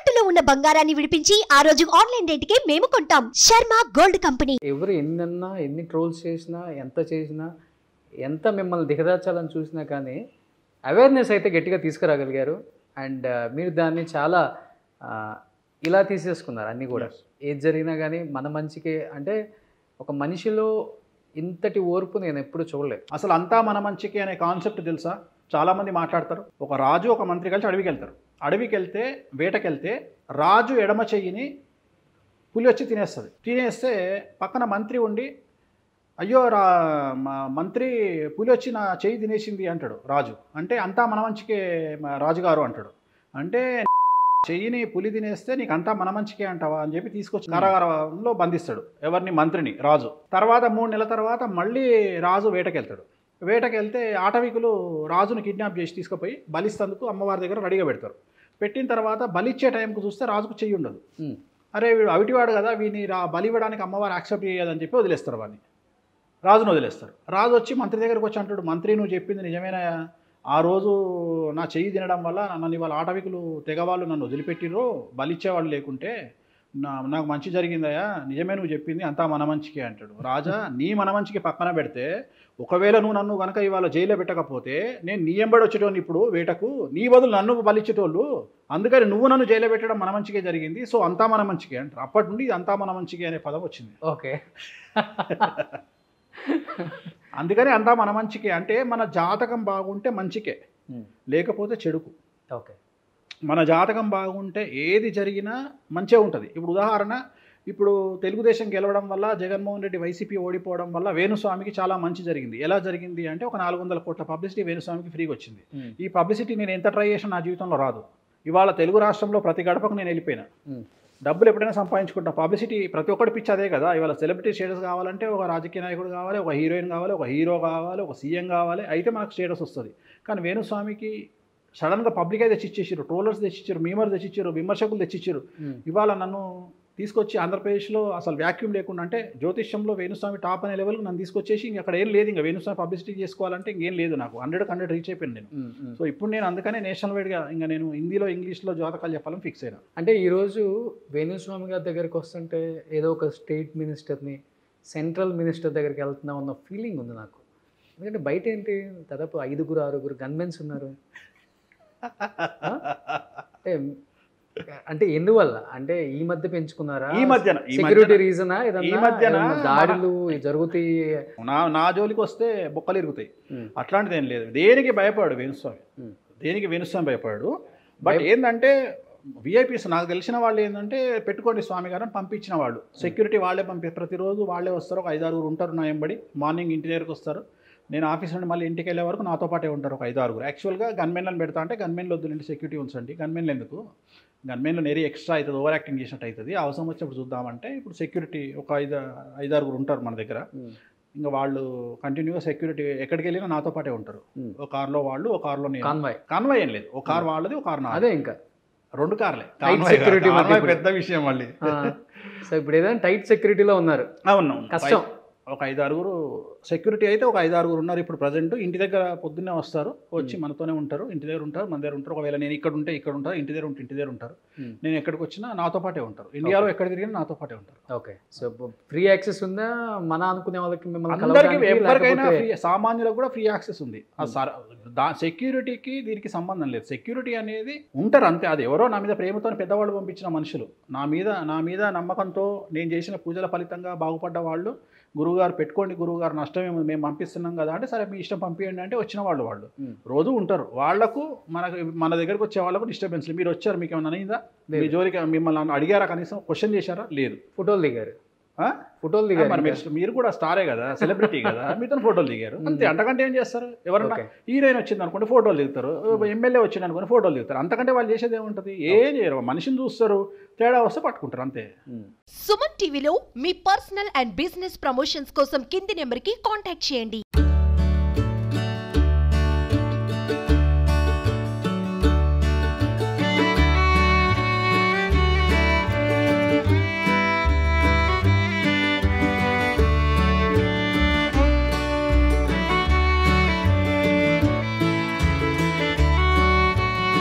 తాకట్టులో ఉన్న బంగారాన్ని విడిపించి ఆ రోజు ఆన్లైన్ రేటుకే మేము కొంటాం. Sharma gold company. ఎవరు ఎన్నన్నా ఎన్ని ట్రోల్స్ చేసినా ఎంత మిమ్మల్ని దిగదార్చాలని చూసినా కానీ అవేర్నెస్ అయితే గట్టిగా తీసుకురాగలిగారు. అండ్ మీరు దాన్ని చాలా ఇలా తీసేసుకున్నారు అన్నీ కూడా. ఏది జరిగినా కానీ మన మంచికే. అంటే ఒక మనిషిలో ఇంతటి ఓర్పు నేను ఎప్పుడు చూడలేదు. అసలు అంతా మన మంచికే అనే కాన్సెప్ట్ తెలుసా? చాలామంది మాట్లాడతారు. ఒక రాజు ఒక మంత్రి కలిసి అడవికి వెళ్తారు. అడవికి వెళ్తే వేటకెళ్తే రాజు ఎడమ చెయ్యిని పులి వచ్చి తినేస్తే పక్కన మంత్రి ఉండి అయ్యో మంత్రి పులి వచ్చి నా చెయ్యి తినేసింది అంటాడు రాజు. అంటే అంతా మన మంచికే రాజుగారు అంటాడు. అంటే చెయ్యిని పులి తినేస్తే నీకు అంతా మన మంచికే అంటావా అని చెప్పి తీసుకొచ్చి కారాగారంలో బంధిస్తాడు ఎవరిని? మంత్రిని, రాజు. తర్వాత 3 నెలల తర్వాత మళ్ళీ రాజు వేటకెళ్తాడు. వేటకెళ్తే ఆటవికులు రాజును కిడ్నాప్ చేసి తీసుకుపోయి బలిస్తందుకు అమ్మవారి దగ్గర రెడీగా పెడతారు. పెట్టిన తర్వాత బలిచ్చే టైంకు చూస్తే రాజుకు చెయ్యి ఉండదు. అరే వీడు అవిటివాడు కదా, వీడిని బలి ఇవ్వడానికి అమ్మవారు యాక్సెప్ట్ చేయదని చెప్పి వదిలేస్తారు. వాడిని రాజును వదిలేస్తారు. రాజు వచ్చి మంత్రి దగ్గరకు వచ్చి అంటాడు, మంత్రి నువ్వు చెప్పింది నిజమేనా? ఆ రోజు నా చెయ్యి తినడం వల్ల నన్ను ఇవాళ ఆటవికులు తెగవాళ్ళు నన్ను వదిలిపెట్టిర్రు, బలిచ్చేవాళ్ళు లేకుంటే నాకు మంచి జరిగిందయా, నిజమే నువ్వు చెప్పింది, అంతా మన మంచికే అంటాడు. రాజా నీ మన మంచికి పక్కన పెడితే ఒకవేళ నువ్వు నన్ను కనుక ఇవాళ జైల్లో పెట్టకపోతే నేను నీ ఎంబడి వచ్చేటోని ఇప్పుడు వేటకు, నీ బదులు నన్ను బలిచ్చేటోళ్ళు, అందుకని నువ్వు నన్ను జైల్లో పెట్టడం మన మంచికే జరిగింది, సో అంతా మన మంచికే అంటారు. అప్పటి నుండి అంతా మన మంచికే అనే పదం వచ్చింది. ఓకే. అందుకని అంతా మన మంచికే అంటే మన జాతకం బాగుంటే మంచికే, లేకపోతే చెడుకు. ఓకే. మన జాతకం బాగుంటే ఏది జరిగినా మంచిగా ఉంటుంది. ఇప్పుడు ఉదాహరణ, ఇప్పుడు తెలుగుదేశం గెలవడం వల్ల జగన్మోహన్ రెడ్డి వైసీపీ ఓడిపోవడం వల్ల వేణుస్వామికి చాలా మంచి జరిగింది. ఎలా జరిగింది అంటే ఒక 400 కోట్ల పబ్లిసిటీ వేణుస్వామికి ఫ్రీగా వచ్చింది. ఈ పబ్లిసిటీ నేను ఎంత ట్రై చేసినా నా జీవితంలో రాదు. ఇవాళ తెలుగు రాష్ట్రంలో ప్రతి గడపకు నేను వెళ్ళిపోయినా, డబ్బులు ఎప్పుడైనా సంపాదించుకుంటా. పబ్లిసిటీ ప్రతి ఒక్కటి పిచ్చి అదే కదా. ఇవాళ సెలబ్రిటీ స్టేటస్ కావాలంటే ఒక రాజకీయ నాయకుడు కావాలి, ఒక హీరోయిన్ కావాలి, ఒక హీరో కావాలి, ఒక సీఎం కావాలి, అయితే మనకు స్టేటస్ వస్తుంది. కానీ వేణుస్వామికి సడన్గా పబ్లిక్ అయితే తెచ్చిచ్చారు, ట్రోలర్స్ తెచ్చిచ్చారు, మీమర్స్ తెచ్చిచ్చారు, విమర్శకులు తెచ్చిచ్చారు. ఇవాళ నన్ను తీసుకొచ్చి ఆంధ్రప్రదేశ్లో అసలు వ్యాక్యూమ్ లేకుండా, అంటే జ్యోతిష్యంలో వేణుస్వామి టాప్ అనే లెవెల్కి నన్ను తీసుకొచ్చేసి ఇంక అక్కడ ఏం లేదు, ఇంకా వేణుస్వామి పబ్లిసిటీ చేసుకోవాలంటే ఇంకేం లేదు, నాకు 100 రీచ్ అయిపోయింది నేను. సో ఇప్పుడు నేను అందుకనే నేషనల్ వైడ్గా ఇంకా నేను హిందీలో ఇంగ్లీష్లో జాతకాలు చెప్పాలని ఫిక్స్ అయినా. అంటే ఈరోజు వేణుస్వామి గారి దగ్గరికి వస్తుంటే ఏదో ఒక స్టేట్ మినిస్టర్ని, సెంట్రల్ మినిస్టర్ దగ్గరికి వెళ్తున్నా ఉన్న ఫీలింగ్ ఉంది నాకు. ఎందుకంటే బయట ఏంటి దాదాపు 5-6 గన్మెన్స్ ఉన్నారు. అంటే ఎందువల్ల? అంటే ఈ మధ్య పెంచుకున్నారా? ఈ మధ్యన సెక్యూరిటీ రీజనా? ఈ మధ్యన దాడులు జరుగుతాయి, నా జోలికి వస్తే బొక్కలు ఇరుగుతాయి, అట్లాంటిది ఏం లేదు. దేనికి భయపడాడు వేణుస్వామి, దేనికి వేణుస్వామి భయపడాడు. బట్ ఏంటంటే విఐపీస్ నాకు తెలిసిన వాళ్ళు ఏంటంటే పెట్టుకోండి స్వామి గారు అని పంపించిన వాళ్ళు, సెక్యూరిటీ వాళ్ళే ప్రతిరోజు వాళ్ళే వస్తారు. ఒక 5-6 ఉంటారు నా ఎంబడి. మార్నింగ్ ఇంటి దగ్గరకు వస్తారు, నేను ఆఫీస్ నుండి మళ్ళీ ఇంటికి వెళ్ళే వరకు నాతో పాటే ఉంటారు ఒక 5-6. యాక్చువల్గా గన్మెన్లను పెడతా అంటే గన్మెన్లు వద్దులండి, సెక్యూరిటీ ఉంచండి. గన్మెన్లు ఎందుకు, గన్మెన్లు నేరీ ఎక్స్ట్రా అవుతుంది, ఓవర్ యాక్టింగ్ చేసినట్టు అవుతుంది, అవసరం వచ్చినప్పుడు చూద్దామంటే ఇప్పుడు సెక్యూరిటీ ఒక 5-6 ఉంటారు మన దగ్గర. ఇంకా వాళ్ళు కంటిన్యూగా సెక్యూరిటీ ఎక్కడికి వెళ్ళినా నాతో పాటే ఉంటారు. ఒక కార్లో వాళ్ళు, ఒక కార్లో నేను. కాన్వాయ్ ఏం లేదు, ఒక కార్ వాళ్ళది, ఒక కార్ నాదే. ఇంకా 2 కార్లే. సెక్యూరిటీ పెద్ద విషయం మళ్ళీ. సో ఇప్పుడు ఏదైనా టైట్ సెక్యూరిటీలో ఉన్నారు. అవును, కష్టం. ఒక 5-6 సెక్యూరిటీ అయితే ఒక 5-6 ఉన్నారు ఇప్పుడు ప్రజెంట్. ఇంటి దగ్గర పొద్దున్నే వస్తారు, వచ్చి మనతోనే ఉంటారు, ఇంటి దగ్గర ఉంటారు, మన దగ్గర ఉంటారు. ఒకవేళ నేను ఇక్కడ ఉంటే ఇక్కడ ఉంటారు, ఇంటి దగ్గర ఉంటే ఇంటి దగ్గర ఉంటారు. నేను ఎక్కడికి వచ్చినా నాతో పాటే ఉంటారు. ఇండియాలో ఎక్కడ తిరిగినా నాతో పాటే ఉంటారు. ఓకే. సో ఫ్రీ యాక్సెస్ ఉందా మన అనుకునే వాళ్ళకి? అందరికీ, ఎవరికైనా ఫ్రీ, సామాన్యులకు కూడా ఫ్రీ యాక్సెస్ ఉంది. సెక్యూరిటీకి దీనికి సంబంధం లేదు. సెక్యూరిటీ అనేది ఉంటారు అంతే. అది ఎవరో నా మీద ప్రేమతో పెద్దవాళ్ళు పంపించిన మనుషులు, నా మీద నమ్మకంతో నేను చేసిన పూజల ఫలితంగా బాగుపడ్డ వాళ్ళు, గురువుగారు పెట్టుకోండి, గురువుగారు నష్టమేమో మేము పంపిస్తున్నాం కదా అంటే సరే మీ ఇష్టం పంపించండి అంటే వచ్చిన వాళ్ళు రోజు ఉంటారు. వాళ్లకు మన దగ్గరకు వచ్చే వాళ్ళకు డిస్టర్బెన్స్. మీరు వచ్చారు, మీకు ఏమైనా అయిందా? మీ జోలికి మిమ్మల్ని అడిగారా, కనీసం క్వశ్చన్ చేశారా? లేదు. ఫోటోలు దిగారు. మరి మీరు కూడా స్టారే కదా, సెలబ్రిటీ కదా, మీతో ఫోటోలు దిగారు అంతే. అంతకంటే ఏం చేస్తారు? ఎవరన్నా హీరోయిన్ వచ్చింది అనుకోండి ఫోటోలు దిగుతారు, ఎమ్మెల్యే వచ్చింది అనుకోండి ఫోటోలు దిగుతారు. అంతకంటే వాళ్ళు చేసేది ఏముంటుంది? ఏం చేయరు, మనిషిని చూస్తారు, తేడా వస్తే పట్టుకుంటారు అంతే. సుమన్ టీవీలో మీ పర్సనల్ అండ్ బిజినెస్ ప్రమోషన్స్ కోసం కింది నెంబర్కి కాంటాక్ట్ చేయండి.